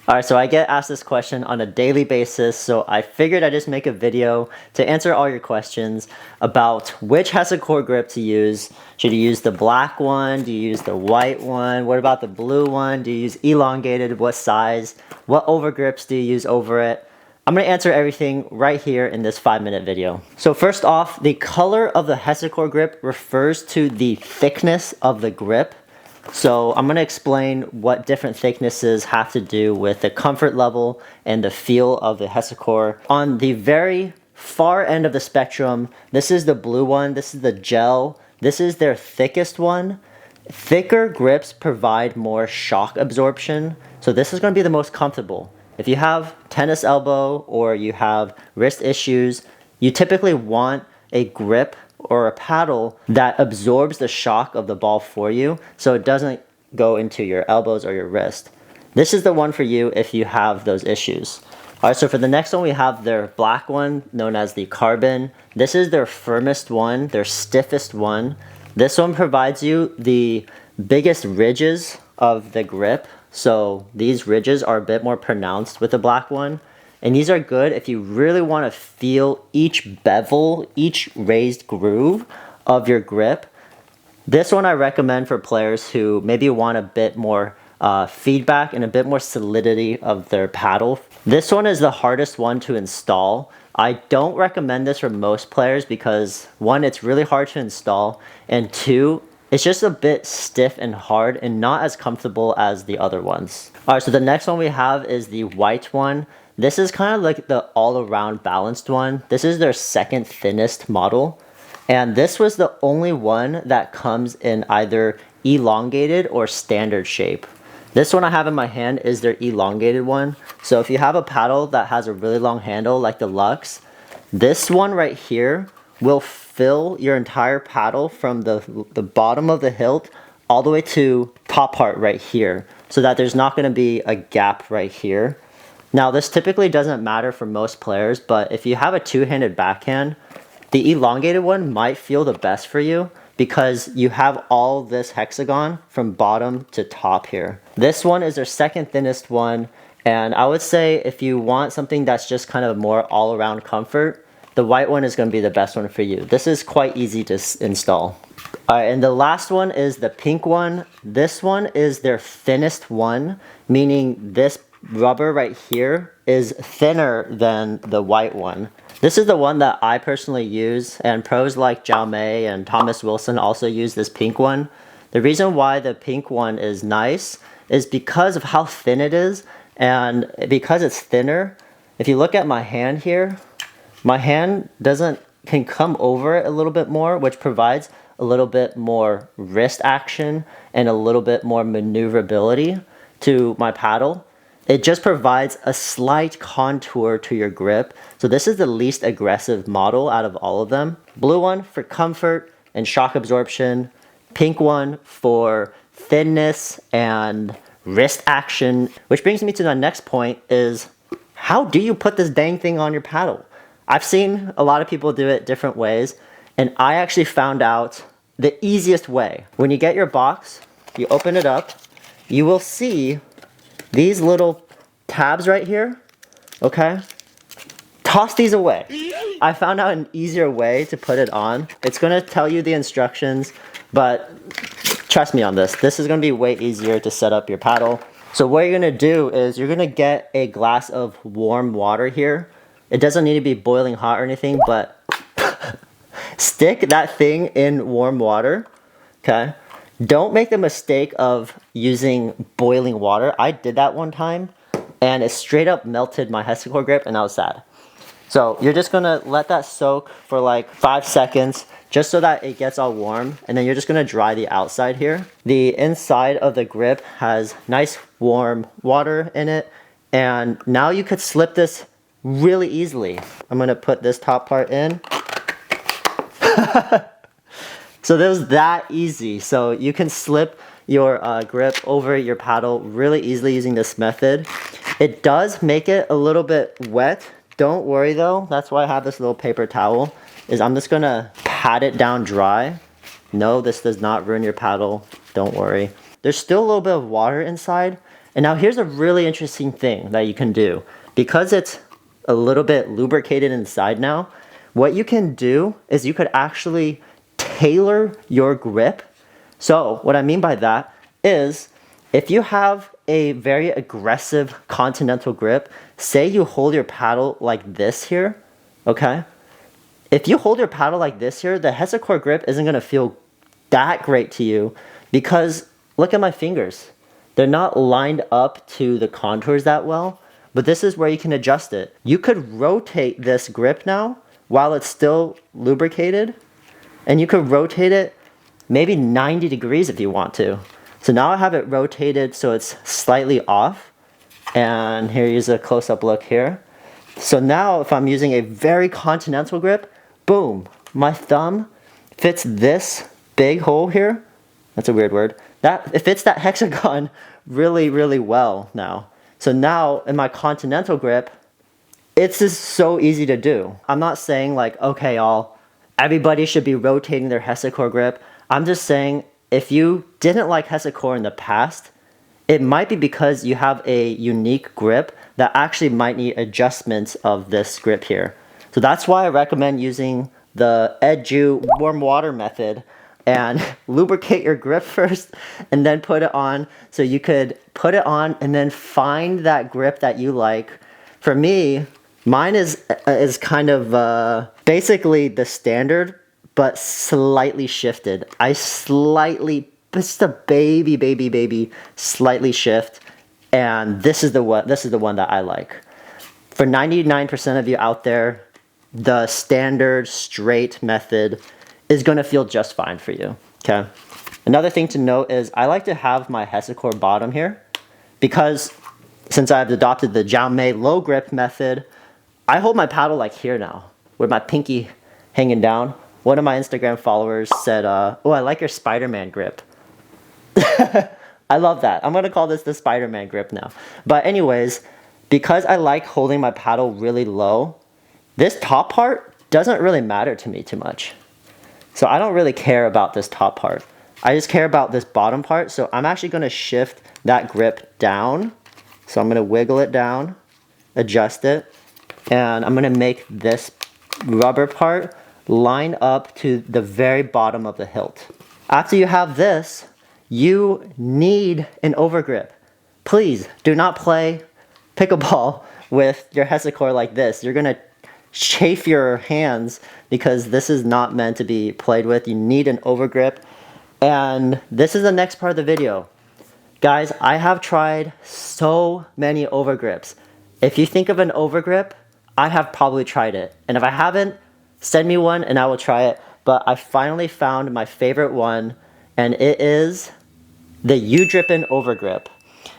Alright, so I get asked this question on a daily basis, so I figured I'd just make a video to answer all your questions about which Hesacore grip to use. Should you use the black one? Do you use the white one? What about the blue one? Do you use elongated? What size? What overgrips do you use over it? I'm going to answer everything right here in this 5-minute video. So first off, the color of the Hesacore grip refers to the thickness of the grip. So I'm going to explain what different thicknesses have to do with the comfort level and the feel of the Hesacore. On the very far end of the spectrum, this is the blue one, this is the gel, this is their thickest one. Thicker grips provide more shock absorption, so this is going to be the most comfortable. If you have tennis elbow or you have wrist issues, you typically want a grip or a paddle that absorbs the shock of the ball for you so it doesn't go into your elbows or your wrist. This is the one for you if you have those issues. Alright, so for the next one we have their black one known as the carbon. This is their firmest one, their stiffest one. This one provides you the biggest ridges of the grip. So these ridges are a bit more pronounced with the black one. And these are good if you really want to feel each bevel, each raised groove of your grip. This one I recommend for players who maybe want a bit more feedback and a bit more solidity of their paddle. This one is the hardest one to install. I don't recommend this for most players because one, it's really hard to install, and two, it's just a bit stiff and hard and not as comfortable as the other ones. Alright, so the next one we have is the white one. This is kind of like the all-around balanced one. This is their second thinnest model. And this was the only one that comes in either elongated or standard shape. This one I have in my hand is their elongated one. So if you have a paddle that has a really long handle like the Lux, this one right here will fill your entire paddle from the bottom of the hilt all the way to top part right here, so that there's not going to be a gap right here. Now this typically doesn't matter for most players, but if you have a two-handed backhand, the elongated one might feel the best for you because you have all this hexagon from bottom to top here. This one is their second thinnest one, and I would say if you want something that's just kind of more all-around comfort, the white one is going to be the best one for you. This is quite easy to install. Alright, and the last one is the pink one. This one is their thinnest one, meaning this rubber right here is thinner than the white one. This is the one that I personally use, and pros like Jaume and Thomas Wilson also use this pink one. The reason why the pink one is nice is because of how thin it is, and because it's thinner. If you look at my hand here, my hand can come over it a little bit more, which provides a little bit more wrist action and a little bit more maneuverability to my paddle. It just provides a slight contour to your grip. So this is the least aggressive model out of all of them. Blue one for comfort and shock absorption. Pink one for thinness and wrist action. Which brings me to the next point is, how do you put this dang thing on your paddle? I've seen a lot of people do it different ways, and I actually found out the easiest way. When you get your box, you open it up, you will see these little tabs right here, okay? Toss these away. I found out an easier way to put it on. It's gonna tell you the instructions, but trust me on this. This is gonna be way easier to set up your paddle. So what you're gonna do is you're gonna get a glass of warm water here. It doesn't need to be boiling hot or anything, but stick that thing in warm water, okay? Don't make the mistake of using boiling water. I did that one time, and it straight up melted my Hesacore grip, and I was sad. So you're just gonna let that soak for like 5 seconds, just so that it gets all warm, and then you're just gonna dry the outside here. The inside of the grip has nice warm water in it, and now you could slip this really easily. I'm gonna put this top part in. So that was that easy. So you can slip your grip over your paddle really easily using this method. It does make it a little bit wet. Don't worry though, that's why I have this little paper towel, is I'm just gonna pat it down dry. No, this does not ruin your paddle, don't worry. There's still a little bit of water inside, And now here's a really interesting thing that you can do. Because it's a little bit lubricated inside now, what you can do is you could actually tailor your grip. So what I mean by that is if you have a very aggressive continental grip, say you hold your paddle like this here, okay? If you hold your paddle like this here, the Hesacore grip isn't gonna feel that great to you because look at my fingers. They're not lined up to the contours that well, but this is where you can adjust it. You could rotate this grip now while it's still lubricated, and you could rotate it maybe 90 degrees if you want to. So now I have it rotated so it's slightly off, and here's a close-up look here. So now if I'm using a very continental grip, boom, my thumb fits this big hole here. That's a weird word. It fits that hexagon really, really well now. So now in my continental grip, it's just so easy to do. I'm not saying like, okay, everybody should be rotating their Hesacore grip. I'm just saying if you didn't like Hesacore in the past, it might be because you have a unique grip that actually might need adjustments of this grip here. So that's why I recommend using the Edu warm water method and lubricate your grip first and then put it on. So you could put it on and then find that grip that you like. For me, mine is kind of basically the standard, but slightly shifted. I slightly, just a baby, slightly shift, and this is the one that I like. For 99% of you out there, the standard straight method is going to feel just fine for you. Okay. Another thing to note is I like to have my Hesacore bottom here because since I've adopted the Jaume low grip method, I hold my paddle like here now with my pinky hanging down. One of my Instagram followers said, oh, I like your Spider-Man grip. I love that. I'm going to call this the Spider-Man grip now. But anyways, because I like holding my paddle really low, this top part doesn't really matter to me too much. So I don't really care about this top part. I just care about this bottom part. So I'm actually going to shift that grip down. So I'm going to wiggle it down, adjust it, and I'm going to make this rubber part line up to the very bottom of the hilt. After you have this, you need an overgrip. Please do not play pickleball with your Hesacore like this. You're going to chafe your hands because this is not meant to be played with. You need an overgrip. And this is the next part of the video. Guys, I have tried so many overgrips. If you think of an overgrip, I have probably tried it. And if I haven't, send me one and I will try it. But I finally found my favorite one, and it is the UDrippin Overgrip.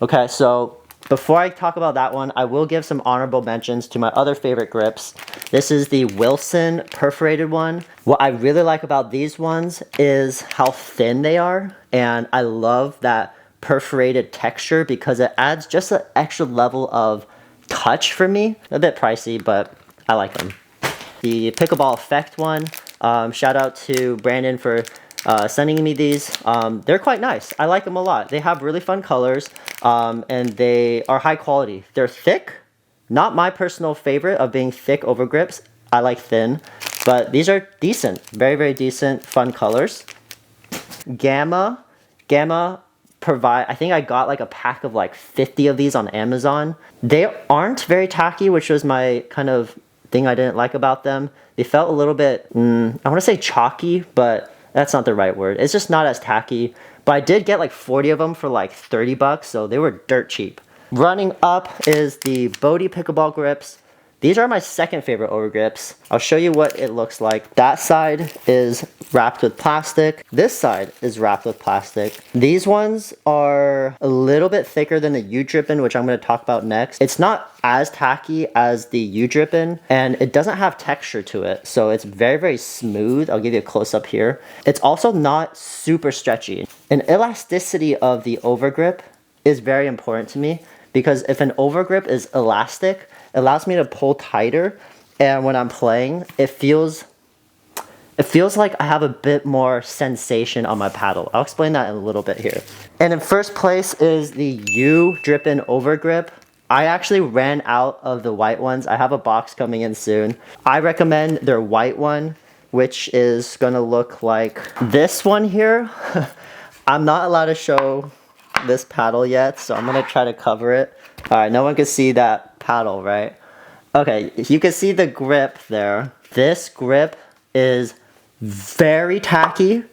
Okay, so before I talk about that one, I will give some honorable mentions to my other favorite grips. This is the Wilson perforated one. What I really like about these ones is how thin they are, and I love that perforated texture because it adds just an extra level of touch for me. A bit pricey, but I like them. The Pickleball Effect one, shout out to Brandon for sending me these. They're quite nice. I like them a lot. They have really fun colors, and they are high quality. They're thick. Not my personal favorite of being thick overgrips. I like thin, but these are decent. Very, very decent, fun colors. Gamma provide, I think I got like a pack of like 50 of these on Amazon. They aren't very tacky, which was my kind of thing I didn't like about them. They felt a little bit, I want to say chalky, but that's not the right word. It's just not as tacky. But I did get like 40 of them for like 30 bucks, so they were dirt cheap. Running up is the Bodhi Pickleball grips. These are my second favorite overgrips. I'll show you what it looks like. That side is wrapped with plastic. This side is wrapped with plastic. These ones are a little bit thicker than the UDrippin, which I'm going to talk about next. It's not as tacky as the UDrippin, and it doesn't have texture to it. So it's very, very smooth. I'll give you a close up here. It's also not super stretchy. An elasticity of the overgrip is very important to me because if an overgrip is elastic, it allows me to pull tighter, and when I'm playing, it feels it feels like I have a bit more sensation on my paddle. I'll explain that in a little bit here. And in first place is the UDrippin Overgrip. I actually ran out of the white ones. I have a box coming in soon. I recommend their white one, which is gonna look like this one here. I'm not allowed to show this paddle yet, so I'm gonna try to cover it. All right, no one can see that paddle, right? Okay, you can see the grip there. This grip is very tacky.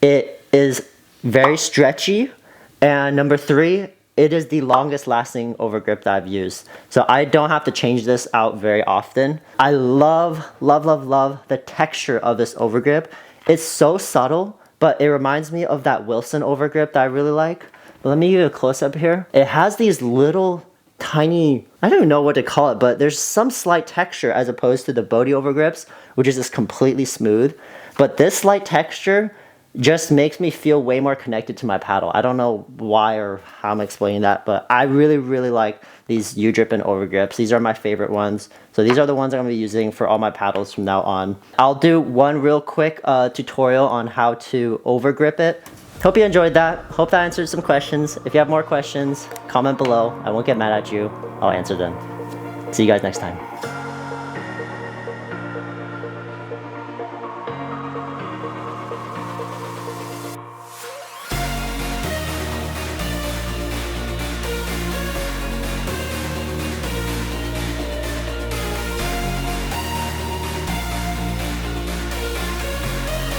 It is very stretchy. And number 3, it is the longest lasting overgrip that I've used. So I don't have to change this out very often. I love, love, love, love the texture of this overgrip. It's so subtle, but it reminds me of that Wilson overgrip that I really like. But let me give you a close up here. It has these little tiny, I don't even know what to call it, but there's some slight texture as opposed to the Bodhi overgrips, which is just completely smooth. But this slight texture just makes me feel way more connected to my paddle. I don't know why or how I'm explaining that, but I really, really like these UDrippin Overgrips. These are my favorite ones. So these are the ones I'm going to be using for all my paddles from now on. I'll do one real quick tutorial on how to overgrip it. Hope you enjoyed that. Hope that answered some questions. If you have more questions, comment below. I won't get mad at you. I'll answer them. See you guys next time.